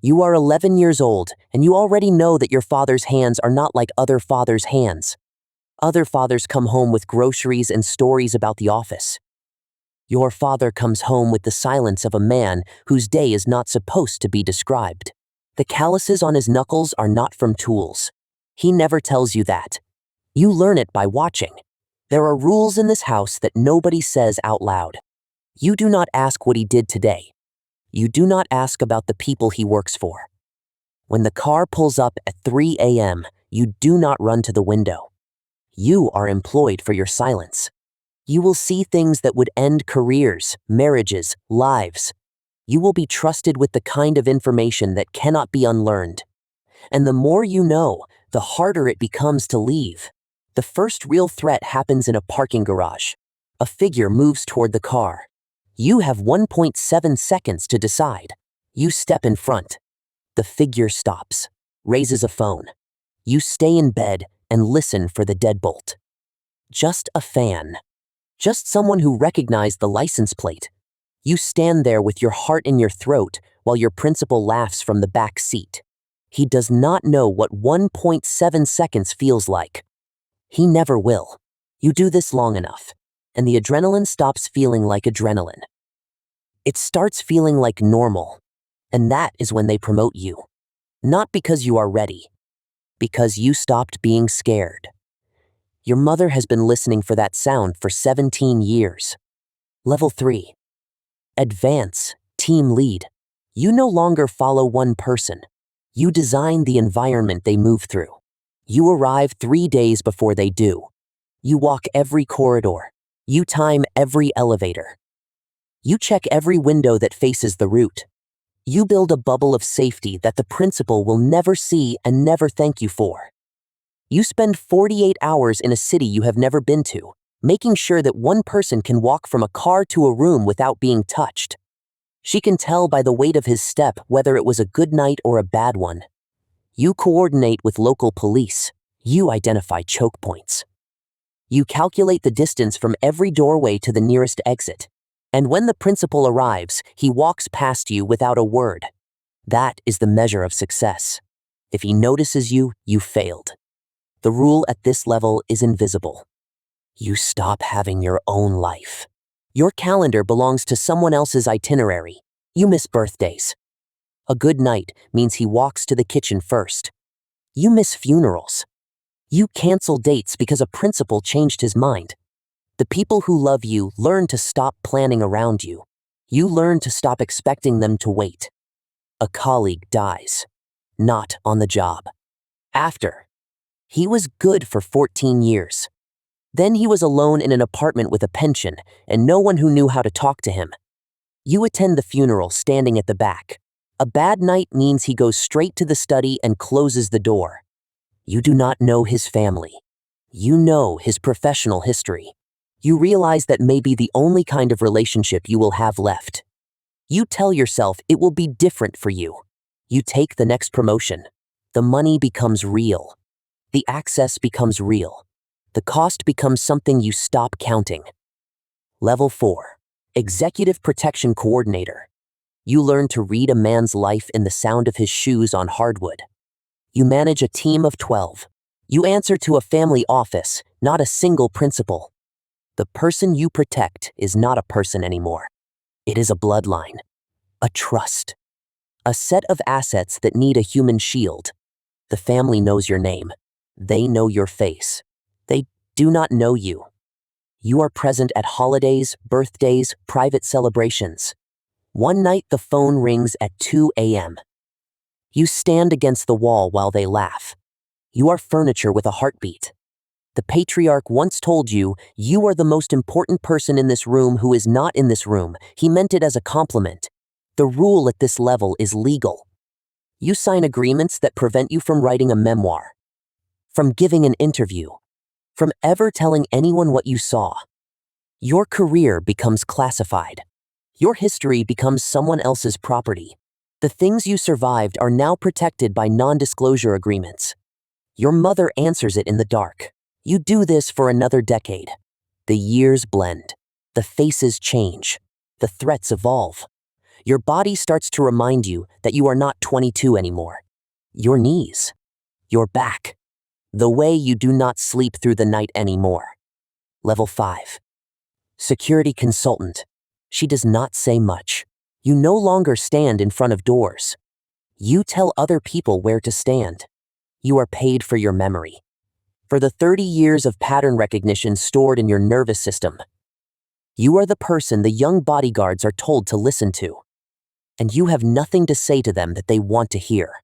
You are 11 years old, and you already know that your father's hands are not like other fathers' hands. Other fathers come home with groceries and stories about the office. Your father comes home with the silence of a man whose day is not supposed to be described. The calluses on his knuckles are not from tools. He never tells you that. You learn it by watching. There are rules in this house that nobody says out loud. You do not ask what he did today. You do not ask about the people he works for. When the car pulls up at 3 a.m., you do not run to the window. You are employed for your silence. You will see things that would end careers, marriages, lives. You will be trusted with the kind of information that cannot be unlearned. And the more you know, the harder it becomes to leave. The first real threat happens in a parking garage. A figure moves toward the car. You have 1.7 seconds to decide. You step in front. The figure stops, raises a phone. You stay in bed and listen for the deadbolt. Just a fan. Just someone who recognized the license plate. You stand there with your heart in your throat while your principal laughs from the back seat. He does not know what 1.7 seconds feels like. He never will. You do this long enough, and the adrenaline stops feeling like adrenaline. It starts feeling like normal, and that is when they promote you. Not because you are ready, because you stopped being scared. Your mother has been listening for that sound for 17 years. Level 3. Advance, team lead. You no longer follow one person. You design the environment they move through. You arrive 3 days before they do. You walk every corridor. You time every elevator. You check every window that faces the route. You build a bubble of safety that the principal will never see and never thank you for. You spend 48 hours in a city you have never been to, making sure that one person can walk from a car to a room without being touched. She can tell by the weight of his step whether it was a good night or a bad one. You coordinate with local police. You identify choke points. You calculate the distance from every doorway to the nearest exit. And when the principal arrives, he walks past you without a word. That is the measure of success. If he notices you, you failed. The rule at this level is invisible. You stop having your own life. Your calendar belongs to someone else's itinerary. You miss birthdays. A good night means he walks to the kitchen first. You miss funerals. You cancel dates because a principal changed his mind. The people who love you learn to stop planning around you. You learn to stop expecting them to wait. A colleague dies. Not on the job. After. He was good for 14 years. Then he was alone in an apartment with a pension and no one who knew how to talk to him. You attend the funeral standing at the back. A bad night means he goes straight to the study and closes the door. You do not know his family. You know his professional history. You realize that may be the only kind of relationship you will have left. You tell yourself it will be different for you. You take the next promotion. The money becomes real. The access becomes real. The cost becomes something you stop counting. Level 4. Executive Protection Coordinator. You learn to read a man's life in the sound of his shoes on hardwood. You manage a team of 12. You answer to a family office, not a single principal. The person you protect is not a person anymore. It is a bloodline, a trust, a set of assets that need a human shield. The family knows your name. They know your face. They do not know you. You are present at holidays, birthdays, private celebrations. One night the phone rings at 2 a.m. You stand against the wall while they laugh. You are furniture with a heartbeat. The patriarch once told you, you are the most important person in this room who is not in this room. He meant it as a compliment. The rule at this level is legal. You sign agreements that prevent you from writing a memoir, from giving an interview, from ever telling anyone what you saw. Your career becomes classified. Your history becomes someone else's property. The things you survived are now protected by non-disclosure agreements. Your mother answers it in the dark. You do this for another decade. The years blend. The faces change. The threats evolve. Your body starts to remind you that you are not 22 anymore. Your knees, your back, the way you do not sleep through the night anymore. Level 5. Security consultant. She does not say much. You no longer stand in front of doors. You tell other people where to stand. You are paid for your memory, for the 30 years of pattern recognition stored in your nervous system. You are the person the young bodyguards are told to listen to, and you have nothing to say to them that they want to hear.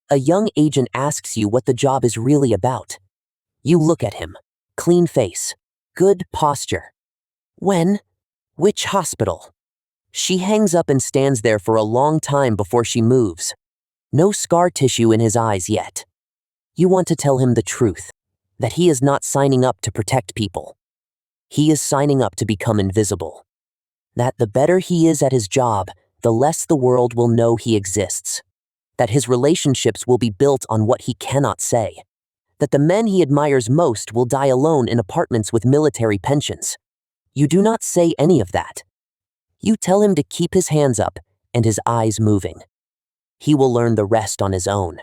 A young agent asks you what the job is really about. You look at him. Clean face. Good posture. When? Which hospital? She hangs up and stands there for a long time before she moves. No scar tissue in his eyes yet. You want to tell him the truth, that he is not signing up to protect people. He is signing up to become invisible. That the better he is at his job, the less the world will know he exists. That his relationships will be built on what he cannot say. That the men he admires most will die alone in apartments with military pensions. You do not say any of that. You tell him to keep his hands up and his eyes moving. He will learn the rest on his own.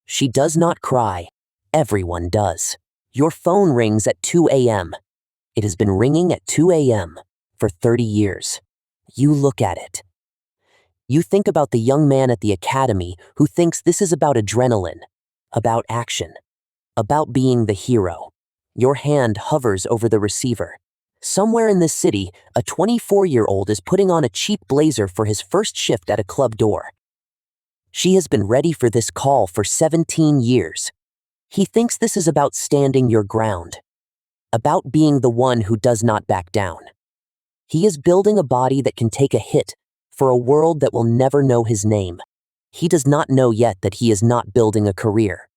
She does not cry. Everyone does. Your phone rings at 2 a.m. It has been ringing at 2 a.m. for 30 years. You look at it. You think about the young man at the academy who thinks this is about adrenaline, about action, about being the hero. Your hand hovers over the receiver. Somewhere in this city, a 24-year-old is putting on a cheap blazer for his first shift at a club door. She has been ready for this call for 17 years. He thinks this is about standing your ground, about being the one who does not back down. He is building a body that can take a hit for a world that will never know his name. He does not know yet that he is not building a career.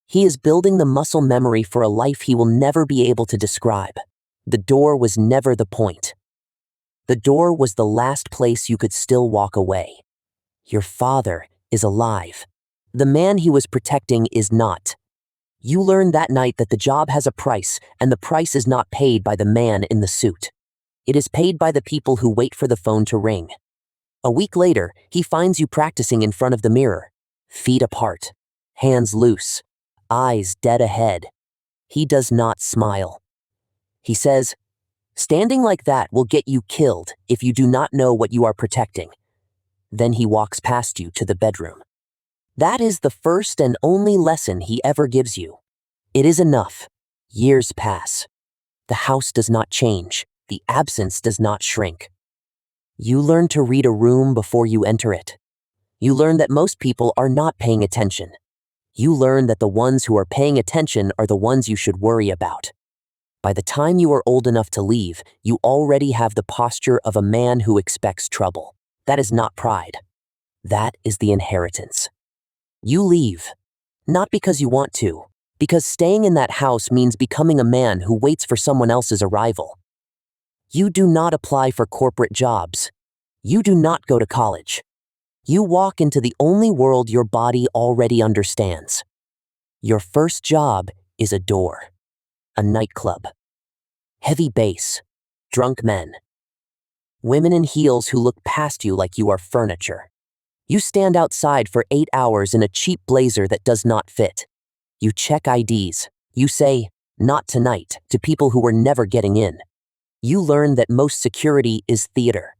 He is building the muscle memory for a life he will never be able to describe. The door was never the point. The door was the last place you could still walk away. Your father is alive. The man he was protecting is not. You learn that night that the job has a price, and the price is not paid by the man in the suit. It is paid by the people who wait for the phone to ring. A week later, he finds you practicing in front of the mirror, feet apart, hands loose, eyes dead ahead. He does not smile. He says, "Standing like that will get you killed if you do not know what you are protecting." Then he walks past you to the bedroom. That is the first and only lesson he ever gives you. It is enough. Years pass. The house does not change. The absence does not shrink. You learn to read a room before you enter it. You learn that most people are not paying attention. You learn that the ones who are paying attention are the ones you should worry about. By the time you are old enough to leave, you already have the posture of a man who expects trouble. That is not pride. That is the inheritance. You leave, not because you want to, because staying in that house means becoming a man who waits for someone else's arrival. You do not apply for corporate jobs. You do not go to college. You walk into the only world your body already understands. Your first job is a door, a nightclub. Heavy bass, drunk men. Women in heels who look past you like you are furniture. You stand outside for 8 hours in a cheap blazer that does not fit. You check IDs. You say, "Not tonight," to people who were never getting in. You learn that most security is theater.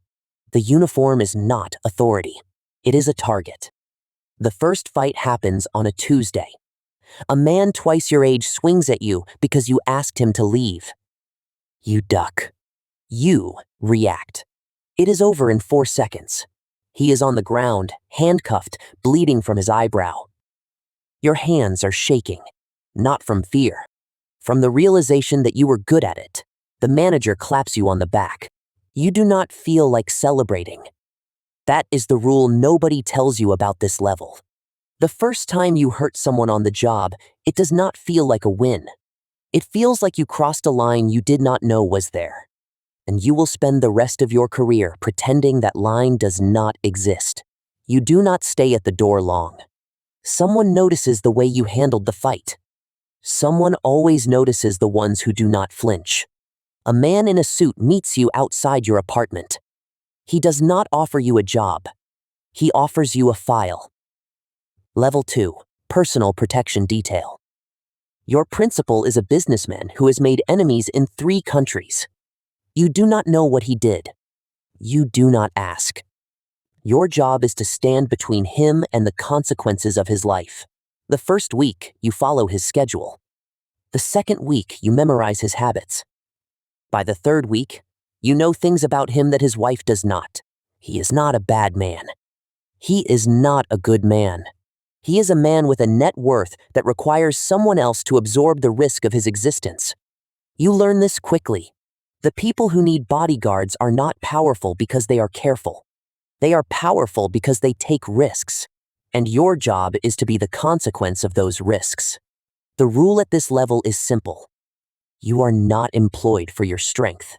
The uniform is not authority. It is a target. The first fight happens on a Tuesday. A man twice your age swings at you because you asked him to leave. You duck. You react. It is over in 4 seconds. He is on the ground, handcuffed, bleeding from his eyebrow. Your hands are shaking, not from fear, from the realization that you were good at it. The manager claps you on the back. You do not feel like celebrating. That is the rule nobody tells you about this level. The first time you hurt someone on the job, it does not feel like a win. It feels like you crossed a line you did not know was there. And you will spend the rest of your career pretending that line does not exist. You do not stay at the door long. Someone notices the way you handled the fight. Someone always notices the ones who do not flinch. A man in a suit meets you outside your apartment. He does not offer you a job. He offers you a file. Level 2. Personal protection detail. Your principal is a businessman who has made enemies in 3 countries. You do not know what he did. You do not ask. Your job is to stand between him and the consequences of his life. The first week, you follow his schedule. The second week, you memorize his habits. By the third week, you know things about him that his wife does not. He is not a bad man. He is not a good man. He is a man with a net worth that requires someone else to absorb the risk of his existence. You learn this quickly. The people who need bodyguards are not powerful because they are careful. They are powerful because they take risks. And your job is to be the consequence of those risks. The rule at this level is simple. You are not employed for your strength.